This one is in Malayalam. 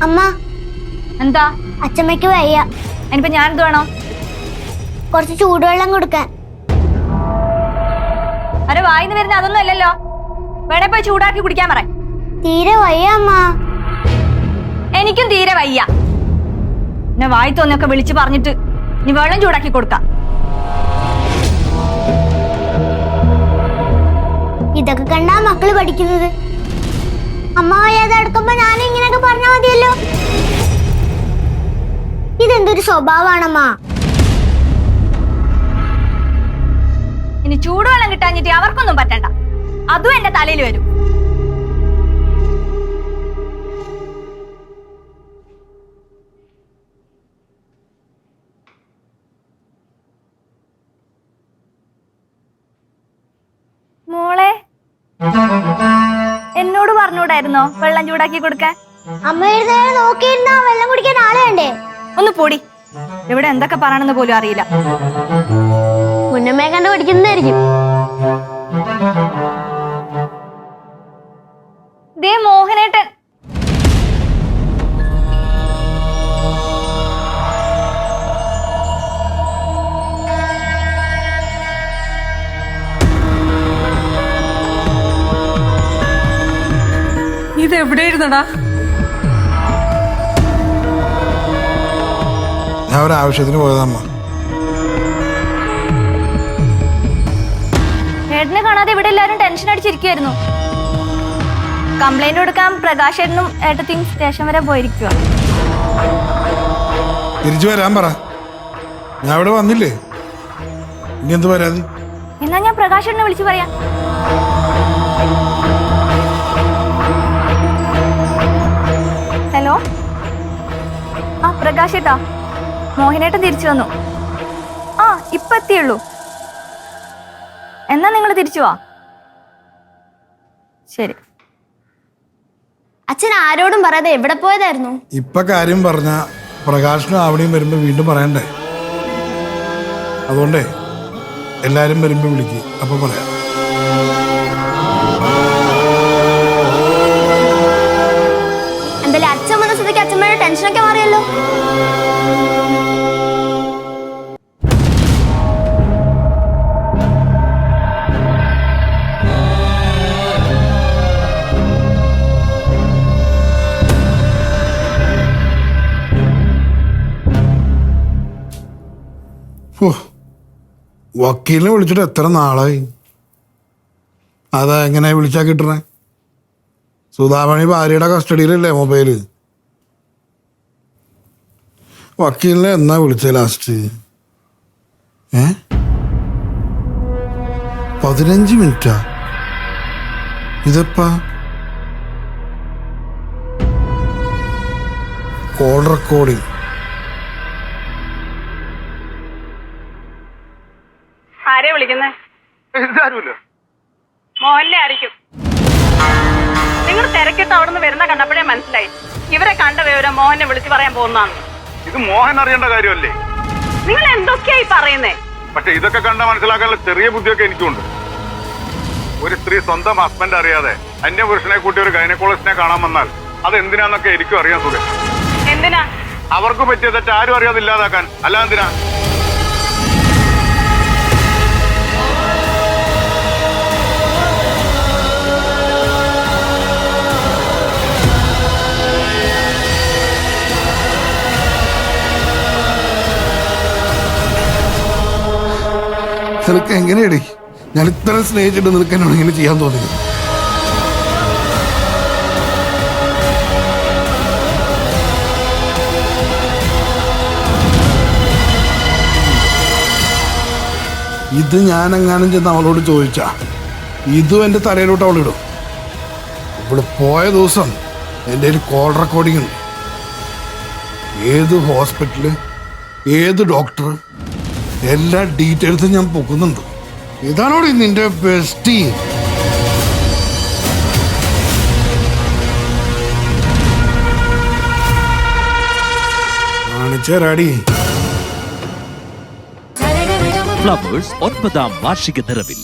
അമ്മ എന്താ? അച്ഛമ്മയ്ക്ക് വയ്യ. എനിപ്പോ ഞാനെന്ത് വേണോ? കുറച്ച് ചൂടുവെള്ളം കൊടുക്കാൻ. അരെ വായിന്ന് വരുന്ന അതൊന്നും അല്ലല്ലോ. വേണേ പോയി ചൂടാക്കി കുടിക്കാൻ പറ. തീരെ വയ്യ അമ്മ. എനിക്കും തീരെ വയ്യ. എന്നെ വായി തോന്നിയൊക്കെ വിളിച്ചു പറഞ്ഞിട്ട് നീ വെള്ളം ചൂടാക്കി കൊടുക്കാം. ഇതൊക്കെ കണ്ടാ മക്കള് പഠിക്കുന്നത്. അമ്മ വയ്യാതെ അടുക്കുമ്പോ ഞാൻ ഇങ്ങനെയൊക്കെ പറഞ്ഞാ മതിയല്ലോ. ഇതെന്തൊരു സ്വഭാവമാണമ്മ. ഇനി ചൂടുവെള്ളം കിട്ടാഞ്ഞിട്ട് അവർക്കൊന്നും പറ്റണ്ട. അതും എന്റെ തലയിൽ വരും. മോളെ, എന്നോട് പറഞ്ഞൂടായിരുന്നോ വെള്ളം ചൂടാക്കി കൊടുക്കാൻ? അമ്മ എഴുന്നേരം നോക്കിയിരുന്നാ വെള്ളം കുടിക്കാൻ ആളെ വേണ്ടേ? ഒന്ന് പൊടി. ഇവിടെ എന്തൊക്കെ പറയണെന്ന് പോലും അറിയില്ല. മുന്നമ്മയെ കണ്ട് പഠിക്കുന്നതായിരിക്കും. ദേ മോഹനേട്ടൻ. ഇതെവിടെയിരുന്നടാ? ഞാൻ ഒരാവശ്യത്തിന് പോയതമ്മ. ഏട്ടനെ കാണാതെ ഇവിടെ എല്ലാരും ടെൻഷൻ അടിച്ചിരിക്കുവായിരുന്നു. കംപ്ലൈന്റ് കൊടുക്കാൻ പ്രകാശേട്ടനും ഏട്ടത്തിയും സ്റ്റേഷൻ വരെ പോയിരിക്കുക. തിരിച്ചു വരാൻ പറ. ഞാൻ ഇവിടെ വന്നില്ലേ, ഇനി എന്ത് പരാതി? എന്നാ ഞാൻ പ്രകാശേട്ടനെ വിളിച്ചു പറയാം. ഹലോ, ആ പ്രകാശേട്ടാ, മോഹനേട്ടൻ തിരിച്ചു വന്നു. ആ ഇപ്പൊ എത്തിയുള്ളൂ. എന്നാ നിങ്ങൾ തിരിച്ചു വാ. ശരി. അച്ഛൻ ആരോടും പറയാതെ എവിടെ പോയതായിരുന്നു? ഇപ്പൊ കാര്യം പറഞ്ഞ പ്രകാശനും ആവണിയും വരുമ്പോ വീണ്ടും പറയണ്ടേ. അതുകൊണ്ടേ എല്ലാരും വരുമ്പോ വിളിക്ക്, അപ്പൊ പറയാം. എന്തായാലും അച്ഛൻ വന്ന സ്ഥിതിക്ക് അച്ഛമ്മയുടെ ടെൻഷനൊക്കെ മാറിയല്ലോ. വക്കീലിനെ വിളിച്ചിട്ട് എത്ര നാളായി. അതാ എങ്ങനെ വിളിച്ചാ കിട്ടണേ? സുധാമണി ഭാര്യയുടെ കസ്റ്റഡിയിലല്ലേ മൊബൈല്? വക്കീലിനെ എന്നാ വിളിച്ചേ ലാസ്റ്റ്? 15 മിനിറ്റാ? ഇതെപ്പാ? Call recording. ആരെയാ വിളിക്കുന്നേ? മോഹൻലെ ആയിരിക്കും. നിങ്ങൾ തിരക്കിട്ട് അവിടെ നിന്ന് വരുന്ന കണ്ടപ്പോഴേ മനസ്സിലായി ഇവരെ കണ്ട വിവരം മോഹനെ വിളിച്ചു പറയാൻ പോകുന്നതാണ്. ഇത് മോഹൻ അറിയേണ്ട കാര്യമല്ലേ? നിങ്ങൾ എന്തൊക്കെയായി പറയുന്നേ? പക്ഷെ ഇതൊക്കെ കണ്ട മനസ്സിലാക്കാനുള്ള ചെറിയ ബുദ്ധിയൊക്കെ എനിക്കുണ്ട്. ഒരു സ്ത്രീ സ്വന്തം ഹസ്ബൻഡ് അറിയാതെ അന്യപുരുഷനെ കൂട്ടി ഒരു ഗൈനക്കോളജിസ്റ്റിനെ കാണാൻ വന്നാൽ അത് എന്തിനാന്നൊക്കെ എനിക്കും അറിയാൻ സുഖം. എന്തിനാ? അവർക്ക് പറ്റിയ തെറ്റ് ആരും അറിയാതെ ഇല്ലാതാക്കാൻ. അല്ല എന്തിനാ? നിനക്ക് എങ്ങനെയടി ഞാൻ ഇത്ര സ്നേഹിച്ചിട്ട് നിനക്ക് എന്നോട് ഇങ്ങനെ ചെയ്യാൻ തോന്നിയത്? ഇത് ഞാൻ എങ്ങാനും ചെന്ന് അവളോട് ചോദിച്ചാ ഇതും എൻ്റെ തലയിലോട്ട് അവളിടും. ഇവിടെ പോയ ദിവസം എൻ്റെ ഒരു കോൾ റെക്കോർഡിംഗ് ഉണ്ട്. ഏത് ഹോസ്പിറ്റല്, ഏത് ഡോക്ടർ, എല്ലാ ഡീറ്റെയിൽസും ഞാൻ പൊക്കുന്നുണ്ട്. ഇതാണോടി നിന്റെ ബെസ്റ്റി? കാണിച്ചേരാടി. ഫ്ലവേഴ്സ് 9ാം വാർഷിക നിറവിൽ